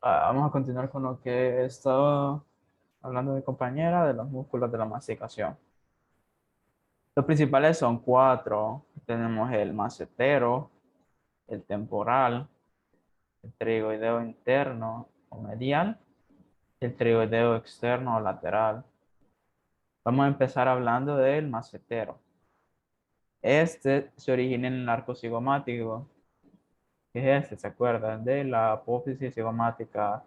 Vamos a continuar con lo que estaba hablando mi compañera de los músculos de la masticación. Los principales son cuatro. Tenemos el macetero, el temporal, el pterigoideo interno o medial, y el pterigoideo externo o lateral. Vamos a empezar hablando del macetero. Este se origina en el arco cigomático. ¿Qué es este? ¿Se acuerdan? De la apófisis cigomática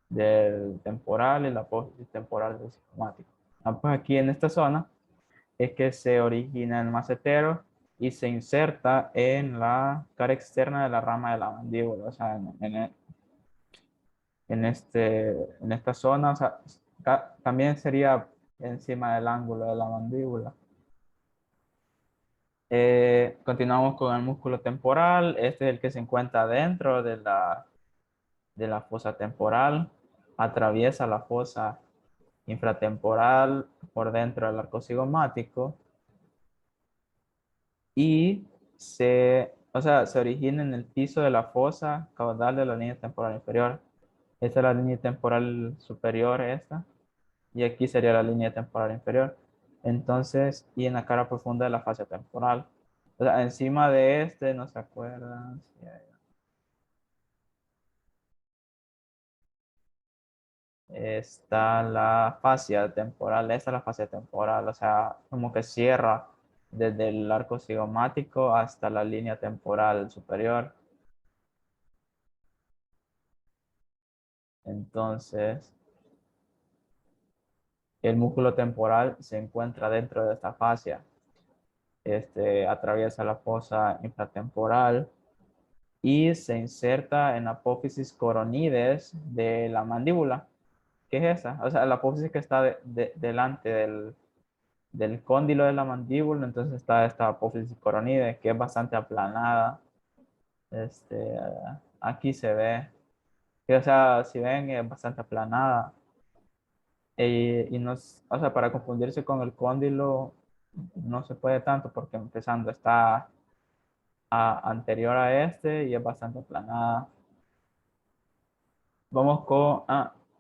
del temporal y la apófisis temporal del cigomático. Pues aquí en esta zona es que se origina el macetero y se inserta en la cara externa de la rama de la mandíbula, o sea, en esta zona, o sea, también sería encima del ángulo de la mandíbula. Continuamos con el músculo temporal. Este es el que se encuentra dentro de la fosa temporal, atraviesa la fosa infratemporal por dentro del arco cigomático y o sea, se origina en el piso de la fosa caudal de la línea temporal inferior. Esta es la línea temporal superior, esta, y aquí sería la línea temporal inferior. Entonces, y en la cara profunda de la fascia temporal. O sea, encima de este, no se acuerdan. Está la fascia temporal, esta es la fascia temporal, o sea, como que cierra desde el arco cigomático hasta la línea temporal superior. Entonces, el músculo temporal se encuentra dentro de esta fascia. Atraviesa la fosa infratemporal y se inserta en la apófisis coronides de la mandíbula. ¿Qué es esa? O sea, la apófisis que está delante del cóndilo de la mandíbula, entonces está esta apófisis coronide que es bastante aplanada. Este, Aquí se ve, que, o sea, si ven, es bastante aplanada. Y no, o sea, para confundirse con el cóndilo no se puede tanto porque empezando está anterior a este y es bastante aplanada. Vamos con,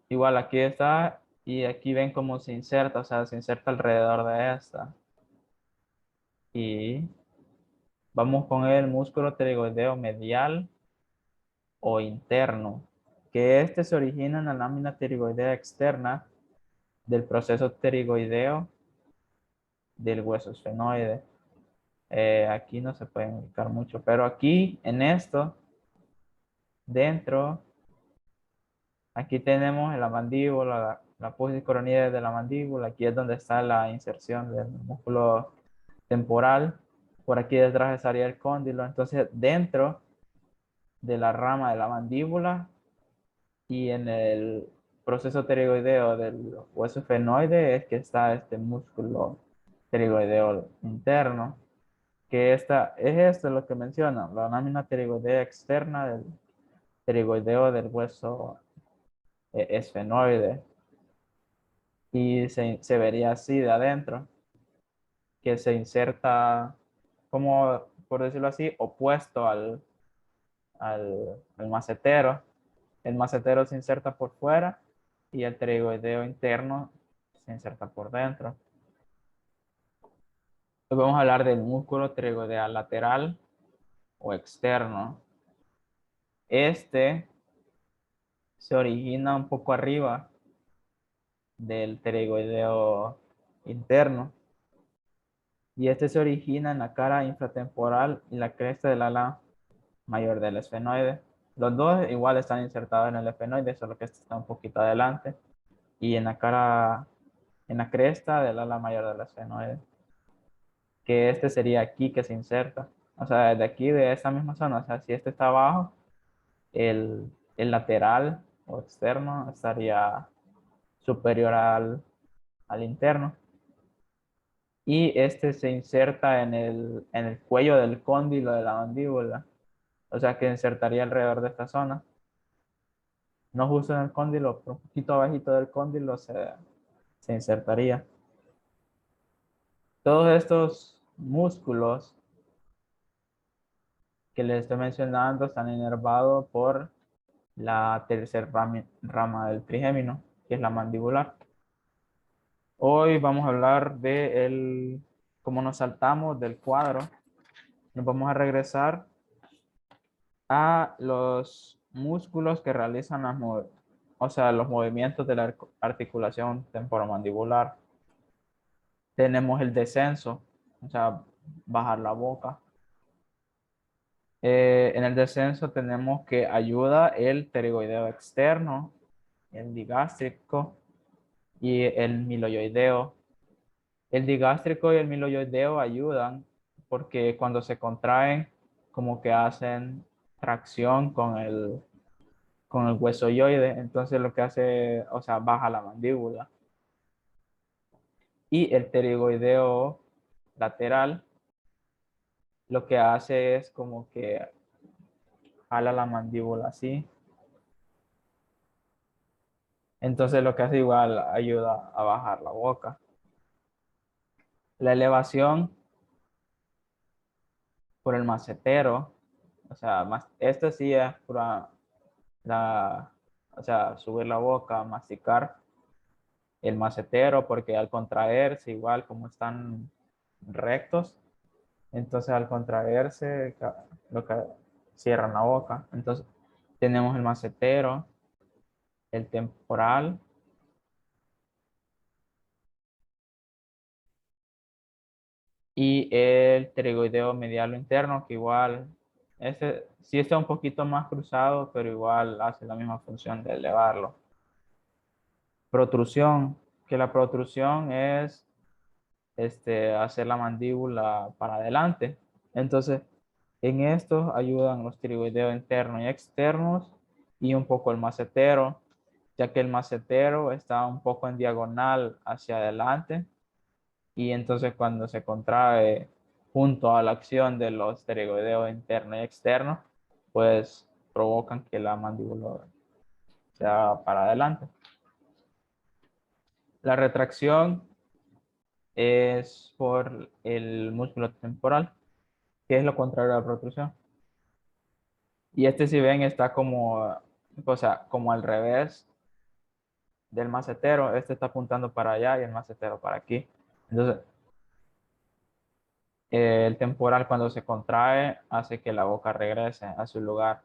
igual aquí está y aquí ven cómo se inserta, o sea, se inserta alrededor de esta. Y vamos con el músculo pterigoideo medial o interno, que este se origina en la lámina pterigoidea externa del proceso pterigoideo del hueso esfenoide. Aquí no se puede indicar mucho, pero aquí en esto, dentro, aquí tenemos la mandíbula, la apófisis coronida de la mandíbula, aquí es donde está la inserción del músculo temporal, por aquí detrás estaría el cóndilo, entonces dentro de la rama de la mandíbula y en el proceso pterigoideo del hueso esfenoide es que está este músculo pterigoideo interno, que es esto lo que menciona, la lámina pterigoidea externa del pterigoideo del hueso esfenoide y se vería así de adentro, que se inserta como, por decirlo así, opuesto al macetero. El macetero se inserta por fuera y el pterigoideo interno se inserta por dentro. Hoy vamos a hablar del músculo pterigoideal lateral o externo. Este se origina un poco arriba del pterigoideo interno y este se origina en la cara infratemporal y la cresta del ala mayor del esfenoide. Los dos igual están insertados en el esfenoide, solo que este está un poquito adelante y en la cara, en la cresta del ala mayor del esfenoide, que este sería aquí que se inserta. O sea, de aquí, de esta misma zona, o sea, si este está abajo, el lateral o externo estaría superior al interno. Y este se inserta en el cuello del cóndilo de la mandíbula. O sea, que insertaría alrededor de esta zona. No justo en el cóndilo, pero un poquito abajito del cóndilo se insertaría. Todos estos músculos que les estoy mencionando están inervados por la tercera rama del trigémino, que es la mandibular. Hoy vamos a hablar de cómo nos saltamos del cuadro. Nos vamos a regresar a los músculos que realizan los movimientos de la articulación temporomandibular. Tenemos el descenso, o sea, bajar la boca. En el descenso tenemos que ayuda el pterigoideo externo, el digástrico y el miloioideo. El digástrico y el miloioideo ayudan porque cuando se contraen, como que hacen tracción con el huesoioide, entonces lo que hace, o sea, baja la mandíbula. Y el pterigoideo lateral lo que hace es como que jala la mandíbula así. Entonces lo que hace igual ayuda a bajar la boca. La elevación por el macetero, o sea, esto sí es pura o sea, subir la boca, masticar el macetero, porque al contraerse, igual como están rectos, entonces al contraerse, lo que cierran la boca. Entonces tenemos el macetero, el temporal y el pterigoideo medialo interno, que igual, este sí está un poquito más cruzado, pero igual hace la misma función de elevarlo. Protrusión, que la protrusión es hacer la mandíbula para adelante. Entonces, en esto ayudan los pterigoideos internos y externos y un poco el macetero, ya que el macetero está un poco en diagonal hacia adelante y entonces cuando se contrae junto a la acción de los pterigoideos internos y externos, pues provocan que la mandíbula sea para adelante. La retracción es por el músculo temporal, que es lo contrario a la protrusión. Y si ven, está como, o sea, como al revés del macetero. Este está apuntando para allá y el macetero para aquí. Entonces, el temporal cuando se contrae hace que la boca regrese a su lugar.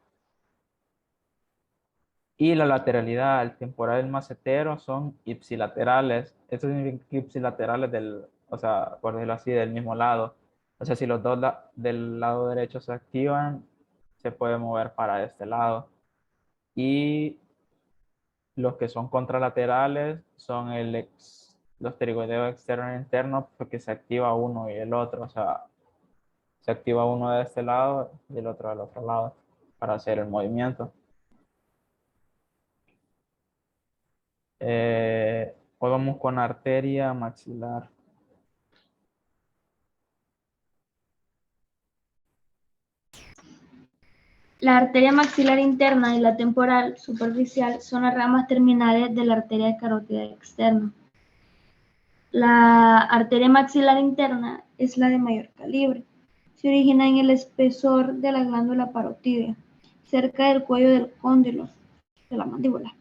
Y la lateralidad, el temporal y el macetero son ipsilaterales. Esto significa que ipsilaterales o sea, por decirlo así, del mismo lado. O sea, si los dos del lado derecho se activan, se puede mover para este lado. Y los que son contralaterales son los pterigoideos externos e internos porque se activa uno y el otro. O sea, se activa uno de este lado y el otro del otro lado para hacer el movimiento. Hoy vamos con arteria maxilar. La arteria maxilar interna y la temporal superficial son las ramas terminales de la arteria carótida externa. La arteria maxilar interna es la de mayor calibre. Se origina en el espesor de la glándula parotidia, cerca del cuello del cóndilo de la mandíbula.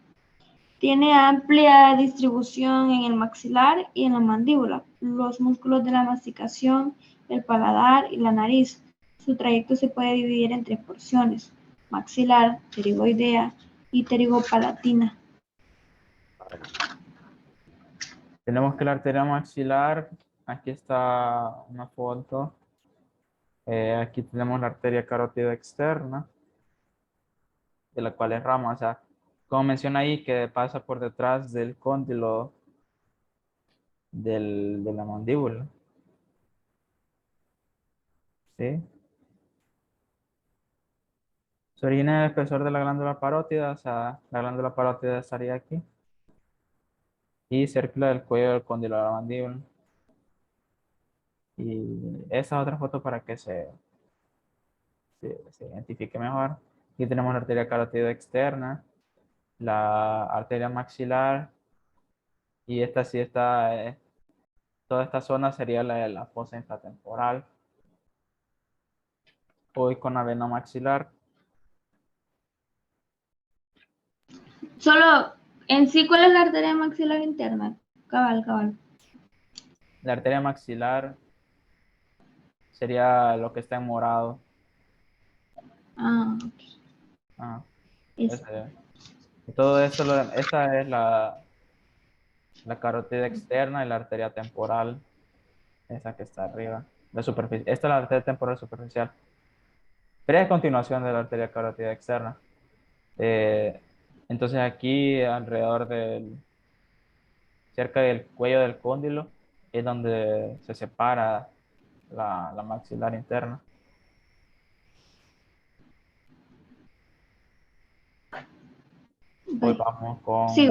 Tiene amplia distribución en el maxilar y en la mandíbula, los músculos de la masticación, el paladar y la nariz. Su trayecto se puede dividir en 3 porciones: maxilar, pterigoidea y pterigopalatina. Tenemos que la arteria maxilar, aquí está una foto. Aquí tenemos la arteria carótida externa, de la cual es rama. O sea, como menciona ahí, que pasa por detrás del cóndilo de la mandíbula. ¿Sí? Se origina en el espesor de la glándula parótida, o sea, la glándula parótida estaría aquí. Y cerca del cuello del cóndilo de la mandíbula. Y esa otra foto para que se identifique mejor. Aquí tenemos la arteria carótida externa, la arteria maxilar, y esta sí está, toda esta zona sería la de la fosa infratemporal. Hoy con la vena maxilar. Solo, en sí, ¿cuál es la arteria maxilar interna? Cabal. La arteria maxilar sería lo que está en morado. Ah, ok. Ajá, Es, ese. Y todo esto, esta es la carótida externa y la arteria temporal, esa que está arriba. La superficie. Esta es la arteria temporal superficial. Pero es continuación de la arteria carótida externa. Eh, entonces aquí alrededor cerca del cuello del cóndilo es donde se separa la maxilar interna. Hoy vaya. vamos Sí,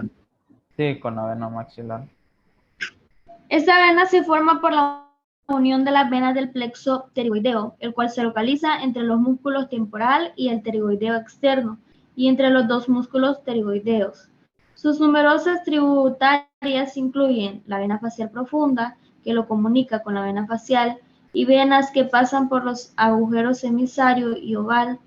sí, con la vena maxilar. esta vena se forma por la unión de las venas del plexo pterigoideo, el cual se localiza entre los músculos temporal y el pterigoideo externo, y entre los dos músculos pterigoideos. Sus numerosas tributarias incluyen la vena facial profunda, que lo comunica con la vena facial, y venas que pasan por los agujeros emisario y oval,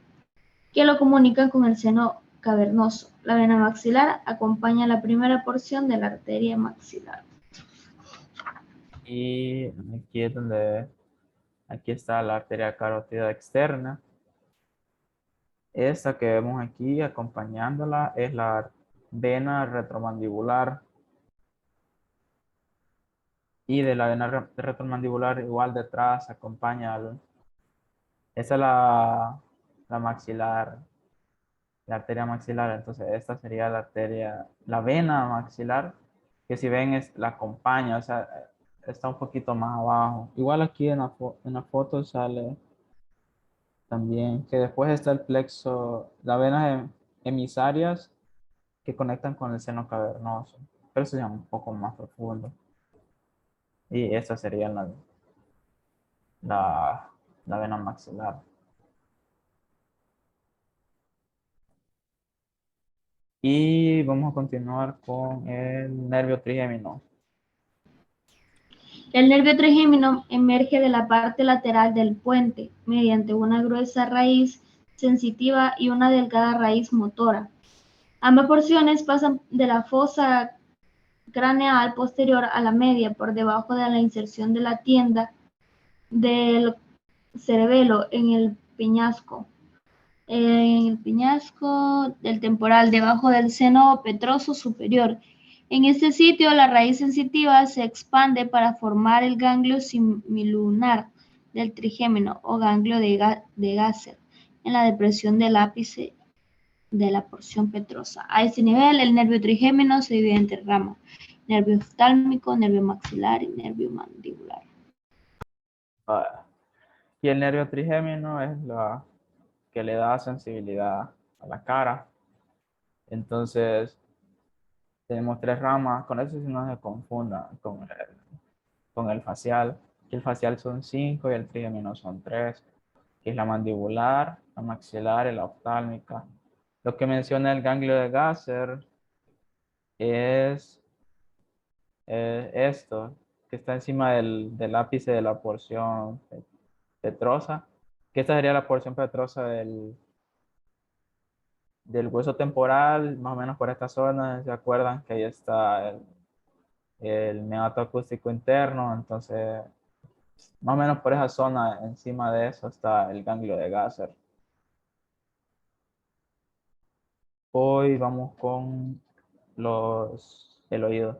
que lo comunican con el seno cavernoso. La vena maxilar acompaña la primera porción de la arteria maxilar. Y aquí es donde, aquí está la arteria carótida externa. Esta que vemos aquí acompañándola es la vena retromandibular. Y de la vena retromandibular igual detrás acompaña esa es la maxilar, la arteria maxilar. Entonces esta sería la arteria, la vena maxilar, que si ven la acompaña, o sea, está un poquito más abajo. Igual aquí en la foto sale también que después está el plexo, las venas emisarias que conectan con el seno cavernoso, pero eso ya un poco más profundo. Y esa sería la, la vena maxilar. Y vamos a continuar con el nervio trigémino. El nervio trigémino emerge de la parte lateral del puente mediante una gruesa raíz sensitiva y una delgada raíz motora. Ambas porciones pasan de la fosa craneal posterior a la media por debajo de la inserción de la tienda del cerebelo en el peñasco del temporal, debajo del seno petroso superior. En este sitio, la raíz sensitiva se expande para formar el ganglio semilunar del trigémino o ganglio de Gasser en la depresión del ápice de la porción petrosa. A este nivel, el nervio trigémino se divide en tres ramas: nervio oftálmico, nervio maxilar y nervio mandibular. Ah, y el nervio trigémino es la que le da sensibilidad a la cara. Entonces, tenemos tres ramas. Con eso si no se confunda con el facial. Que el facial son cinco y el trigémino son tres, que es la mandibular, la maxilar y la oftálmica. Lo que menciona el ganglio de Gasser es esto, que está encima del ápice de la porción petrosa, que esta sería la porción petrosa del hueso temporal, más o menos por esta zona. ¿Se acuerdan que ahí está el meato acústico interno? Entonces, más o menos por esa zona, encima de eso está el ganglio de Gasser. Hoy vamos con el oído.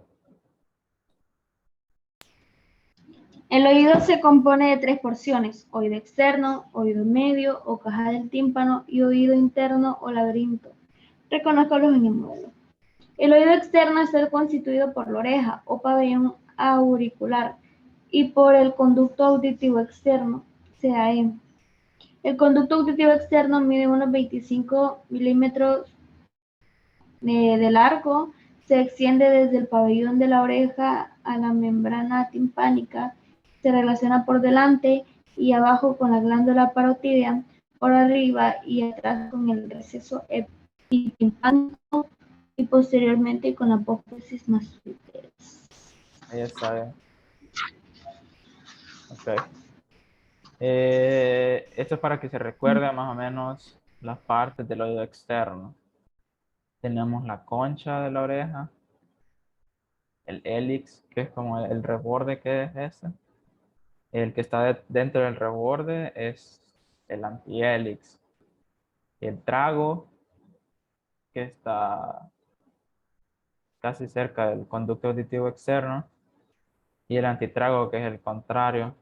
El oído se compone de tres porciones: oído externo, oído medio o caja del tímpano y oído interno o laberinto. Reconózcalos en el modelo. El oído externo está constituido por la oreja o pabellón auricular y por el conducto auditivo externo, CAM. El conducto auditivo externo mide unos 25 milímetros de largo, se extiende desde el pabellón de la oreja a la membrana timpánica, se relaciona por delante y abajo con la glándula parotidia, por arriba y atrás con el receso epitimpánico y posteriormente con la apófisis masturiteres. Ahí está bien. Ok. Esto es para que se recuerde más o menos las partes del oído externo. Tenemos la concha de la oreja, el hélix, que es como el reborde que es ese. El que está dentro del reborde es el antihélix. El trago, que está casi cerca del conducto auditivo externo, y el antitrago, que es el contrario.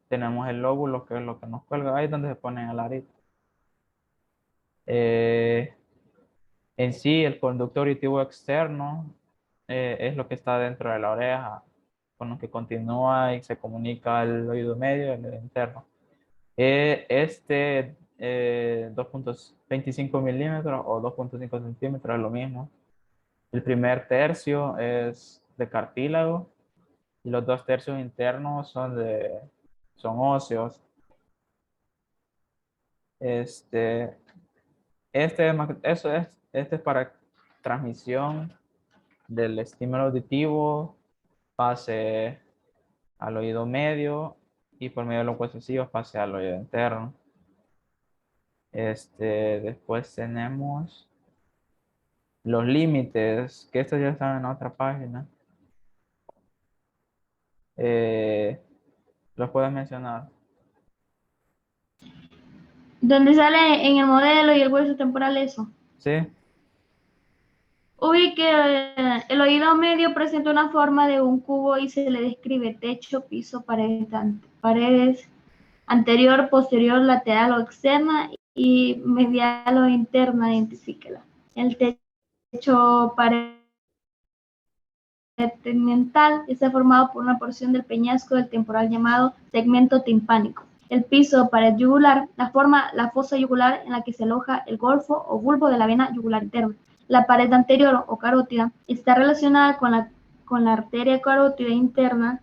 Tenemos el lóbulo, que es lo que nos cuelga ahí donde se pone el arito. Eh, en sí, el conducto auditivo externo es lo que está dentro de la oreja, con lo que continúa y se comunica al oído medio y al oído interno. 2.25 milímetros o 2.5 centímetros es lo mismo. El primer tercio es de cartílago y los dos tercios internos son óseos. Este, este es para transmisión del estímulo auditivo, pase al oído medio y por medio de los huesos pase al oído interno. Después tenemos los límites, que estos ya están en otra página. ¿Los puedes mencionar? Donde sale en el modelo y el hueso temporal eso. Sí, Ubique el oído medio presenta una forma de un cubo y se le describe techo, piso, paredes anterior, posterior, lateral o externa y medial o interna, identifíquela. El techo tegmental está formado por una porción del peñasco del temporal llamado segmento timpánico. El piso, pared yugular, la forma la fosa yugular en la que se aloja el golfo o bulbo de la vena yugular interna. La pared anterior o carótida está relacionada con la arteria carótida interna.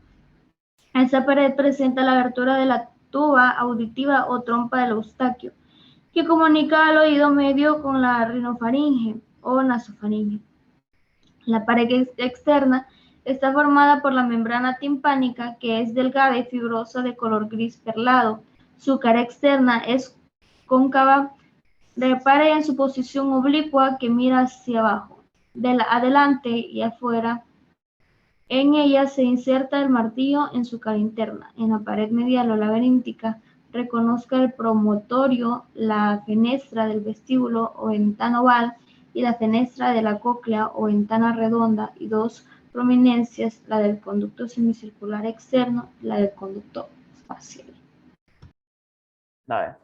Esta pared presenta la abertura de la tuba auditiva o trompa del eustaquio, que comunica al oído medio con la rinofaringe o nasofaringe. La pared externa está formada por la membrana timpánica, que es delgada y fibrosa de color gris perlado. Su cara externa es cóncava, repare en su posición oblicua que mira hacia abajo, adelante y afuera. En ella se inserta el martillo en su cara interna. En la pared medial o laberíntica reconozca el promontorio, la fenestra del vestíbulo o ventana oval y la fenestra de la cóclea o ventana redonda y dos prominencias, la del conducto semicircular externo y la del conducto facial. a ver.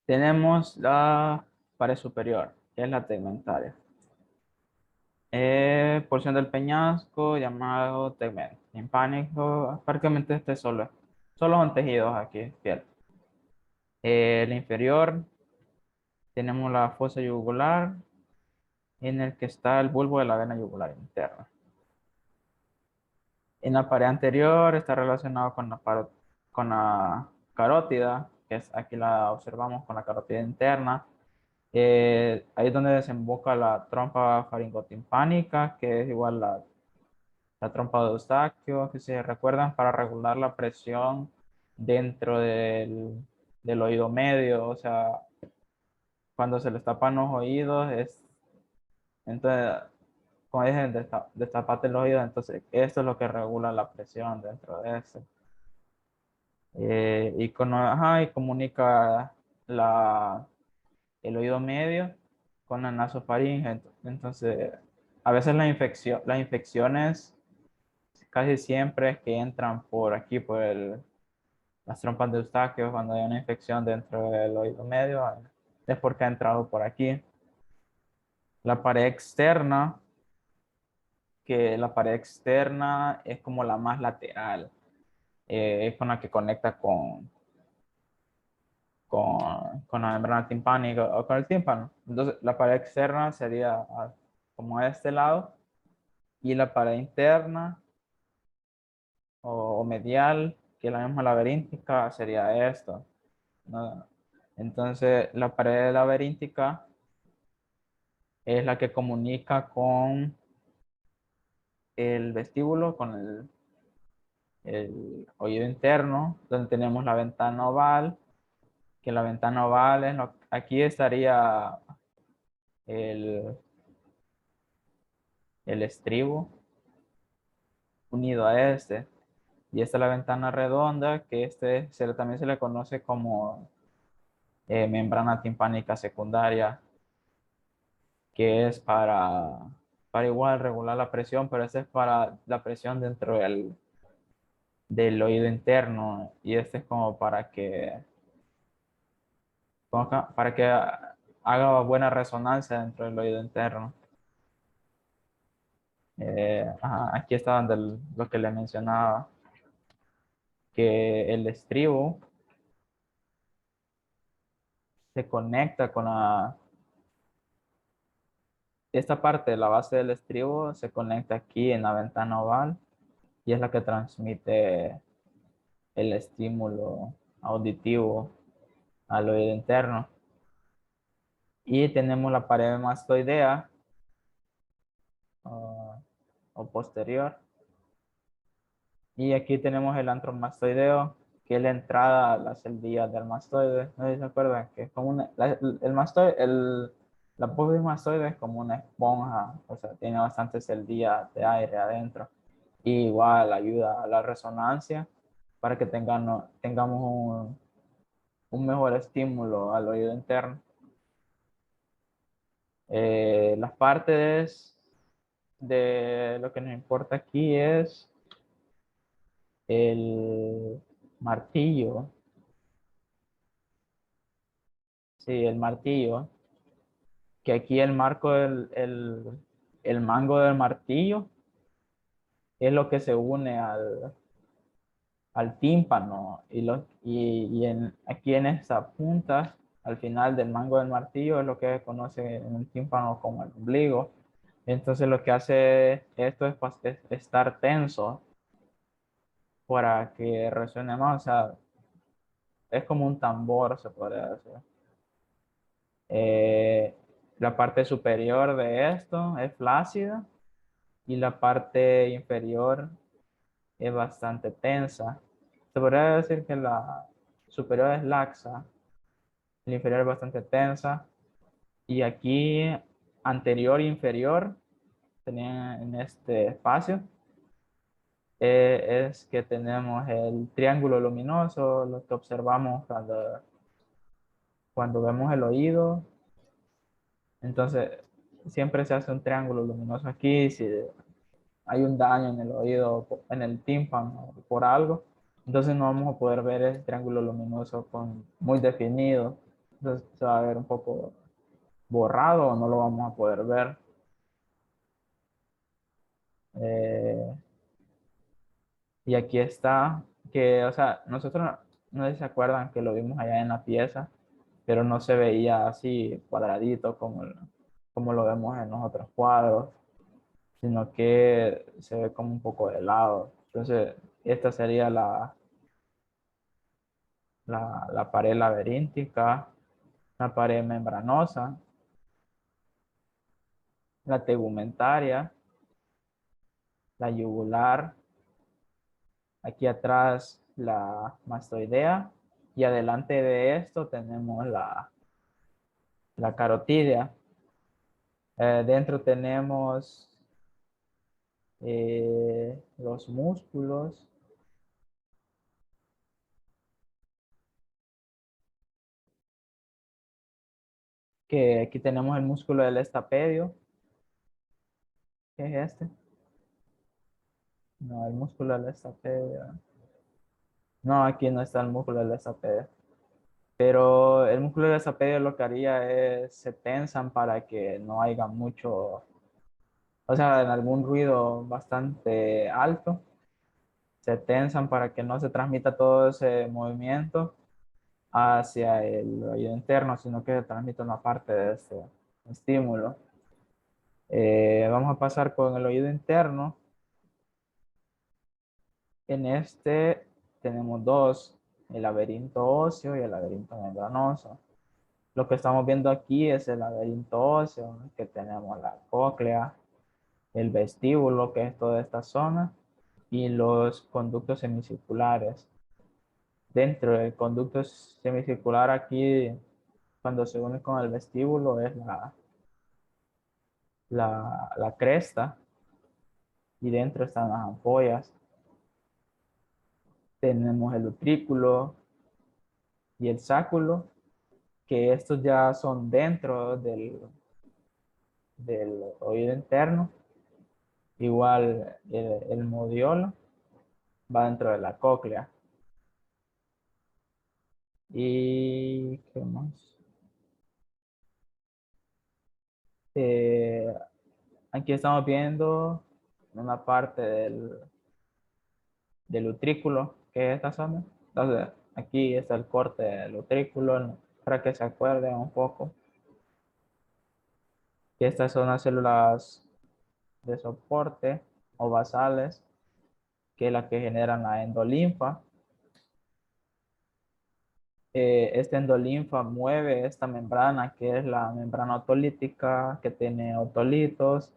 Tenemos la pared superior, que es la tegmentaria. Porción del peñasco llamado tegmento. Timpánico, prácticamente solo son tejidos aquí, piel. El inferior tenemos la fosa yugular, en el que está el bulbo de la vena yugular interna. En la pared anterior está relacionado con la carótida, que es aquí la observamos con la carótida interna. Ahí es donde desemboca la trompa faringotimpánica, que es igual la trompa de Eustaquio, que se recuerdan para regular la presión dentro del oído medio, o sea, cuando se les tapan los oídos, entonces, como dije, destapate los oídos, entonces esto es lo que regula la presión dentro de eso. Y comunica el oído medio con la nasofaringe. Entonces, a veces las infecciones casi siempre es que entran por aquí, las trompas de Eustaquio, cuando hay una infección dentro del oído medio, es porque ha entrado por aquí. La pared externa, que la pared externa es como la más lateral, es con la que conecta con la membrana timpánica o con el tímpano. Entonces, la pared externa sería como a este lado y la pared interna o medial, que es la misma laberíntica, sería esto, ¿no? Entonces, la pared laberíntica es la que comunica con el vestíbulo, con el oído interno, donde tenemos la ventana oval, que la ventana oval aquí estaría el, el estribo unido a este. Y esta es la ventana redonda, que también se le conoce como membrana timpánica secundaria, que es para igual regular la presión, pero este es para la presión dentro del oído interno, y este es como para que haga buena resonancia dentro del oído interno. Ajá, aquí está lo que le mencionaba, que el estribo se conecta con esta parte de la base del estribo, se conecta aquí en la ventana oval y es la que transmite el estímulo auditivo al oído interno. Y tenemos la pared mastoidea o, o posterior. Y aquí tenemos el antromastoideo, que es la entrada a las celdillas del mastoide. ¿No se acuerdan? Que es como el mastoide, la pubis mastoide es como una esponja, o sea, tiene bastantes celdillas de aire adentro. Y igual ayuda a la resonancia para que tengamos un mejor estímulo al oído interno. Las partes de lo que nos importa aquí es el martillo. Sí, el martillo. Que aquí el marco el mango del martillo es lo que se une al tímpano aquí en esta punta, al final del mango del martillo, es lo que se conoce en el tímpano como el ombligo. Entonces lo que hace esto es estar tenso para que resuene más, o sea, es como un tambor, se podría decir. Eh, la parte superior de esto es flácida y la parte inferior es bastante tensa. Se podría decir que la superior es laxa, la inferior es bastante tensa, y aquí anterior e inferior, en este espacio, es que tenemos el triángulo luminoso, lo que observamos cuando vemos el oído. Entonces, siempre se hace un triángulo luminoso aquí. Si hay un daño en el oído, en el tímpano por algo, entonces no vamos a poder ver ese triángulo luminoso muy definido. Entonces se va a ver un poco borrado o no lo vamos a poder ver. Eh, y aquí está, que, o sea, nosotros no sé si se acuerdan que lo vimos allá en la pieza, pero no se veía así cuadradito como lo vemos en los otros cuadros, sino que se ve como un poco de lado. Entonces, esta sería la pared laberíntica, la pared membranosa, la tegumentaria, la yugular, aquí atrás la mastoidea y adelante de esto tenemos la carotidia. Dentro tenemos los músculos, que aquí tenemos el músculo del estapedio, que es este. No, el músculo del estapedio. No, aquí no está el músculo del estapedio. Pero el músculo del estapedio lo que haría es se tensan para que no haya mucho, o sea, en algún ruido bastante alto, se tensan para que no se transmita todo ese movimiento hacia el oído interno, sino que se transmita una parte de ese estímulo. Vamos a pasar con el oído interno. En este tenemos dos, el laberinto óseo y el laberinto membranoso. Lo que estamos viendo aquí es el laberinto óseo, que tenemos la cóclea, el vestíbulo, que es toda esta zona, y los conductos semicirculares. Dentro del conducto semicircular aquí, cuando se une con el vestíbulo, es la cresta y dentro están las ampollas. Tenemos el utrículo y el sáculo, que estos ya son dentro del oído interno. Igual el modiolo va dentro de la cóclea. ¿Y qué más? Eh, Aquí estamos viendo una parte del utrículo, que es esta zona. Entonces, aquí está el corte del utrículo, para que se acuerden un poco. Y estas son las células de soporte o basales, que es la que generan la endolinfa. Esta endolinfa mueve esta membrana, que es la membrana otolítica, que tiene otolitos,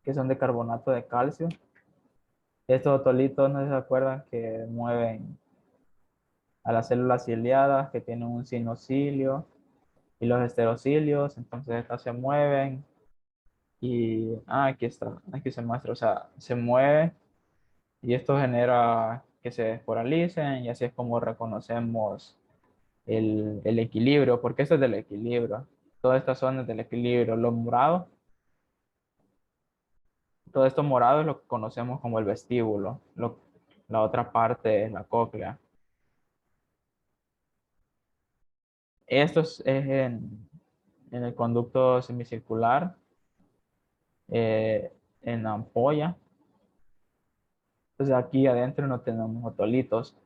que son de carbonato de calcio. Estos otolitos, no se acuerdan que mueven a las células ciliadas, que tienen un sinocilio y los esterocilios, entonces estas se mueven y, aquí está, aquí se muestra, o sea, se mueve y esto genera que se desporalicen y así es como reconocemos el equilibrio, porque esto es del equilibrio. Todas estas zonas del equilibrio, lo morado, todo esto morado es lo que conocemos como el vestíbulo, la otra parte es la cóclea. Esto es en el conducto semicircular, en la ampolla. Entonces aquí adentro no tenemos otolitos.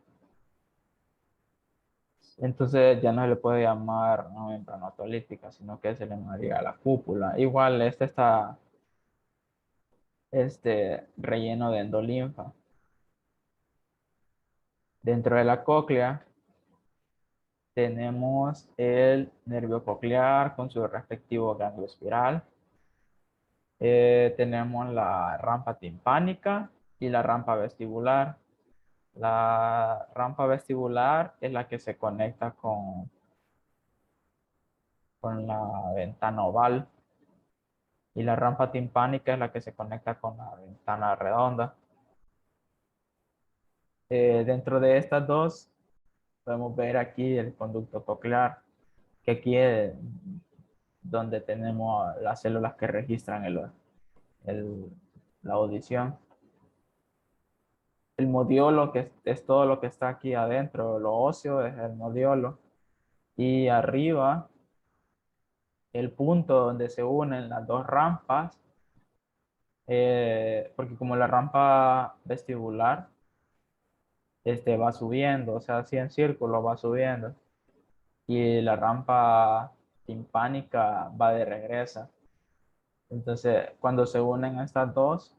Entonces ya no se le puede llamar una membrana otolítica, sino que se le llamaría la cúpula. Igual este está relleno de endolinfa. Dentro de la cóclea tenemos el nervio coclear con su respectivo ganglio espiral. Tenemos la rampa timpánica y la rampa vestibular. La rampa vestibular es la que se conecta con la ventana oval y la rampa timpánica es la que se conecta con la ventana redonda. Dentro de estas dos podemos ver aquí el conducto coclear, que aquí es donde tenemos las células que registran el- la audición. El modiolo, que es todo lo que está aquí adentro, lo óseo es el modiolo. Y arriba, el punto donde se unen las dos rampas, porque como la rampa vestibular va subiendo, o sea, así en círculo va subiendo, y la rampa timpánica va de regresa. Entonces, cuando se unen estas dos,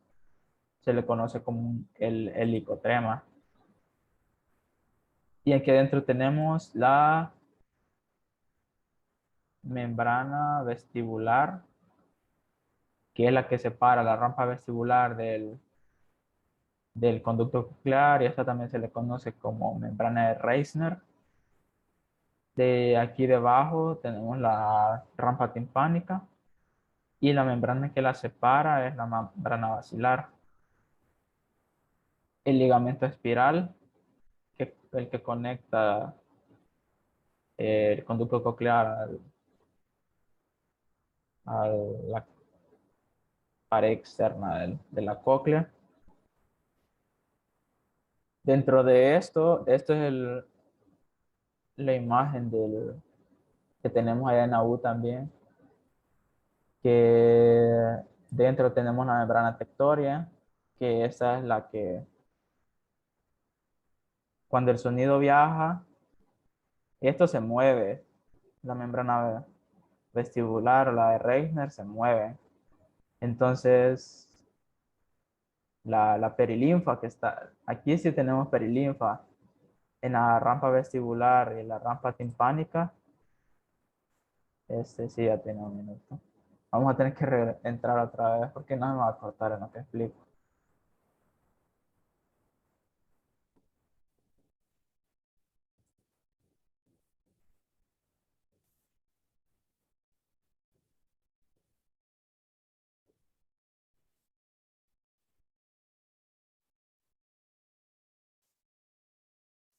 se le conoce como el helicotrema. Y aquí adentro tenemos la membrana vestibular, que es la que separa la rampa vestibular del conducto coclear, y esta también se le conoce como membrana de Reisner. De aquí debajo tenemos la rampa timpánica y la membrana que la separa es la membrana basilar. El ligamento espiral, el que conecta el conducto coclear a la pared externa de la cóclea. Dentro de esto es la imagen que tenemos allá en la U también, que dentro tenemos la membrana tectoria, que esa es la que cuando el sonido viaja, esto se mueve, la membrana vestibular o la de Reisner se mueve. Entonces, la perilinfa que está, aquí sí tenemos perilinfa en la rampa vestibular y la rampa timpánica. Sí ya tiene un minuto. Vamos a tener que entrar otra vez porque no me va a cortar en lo que explico.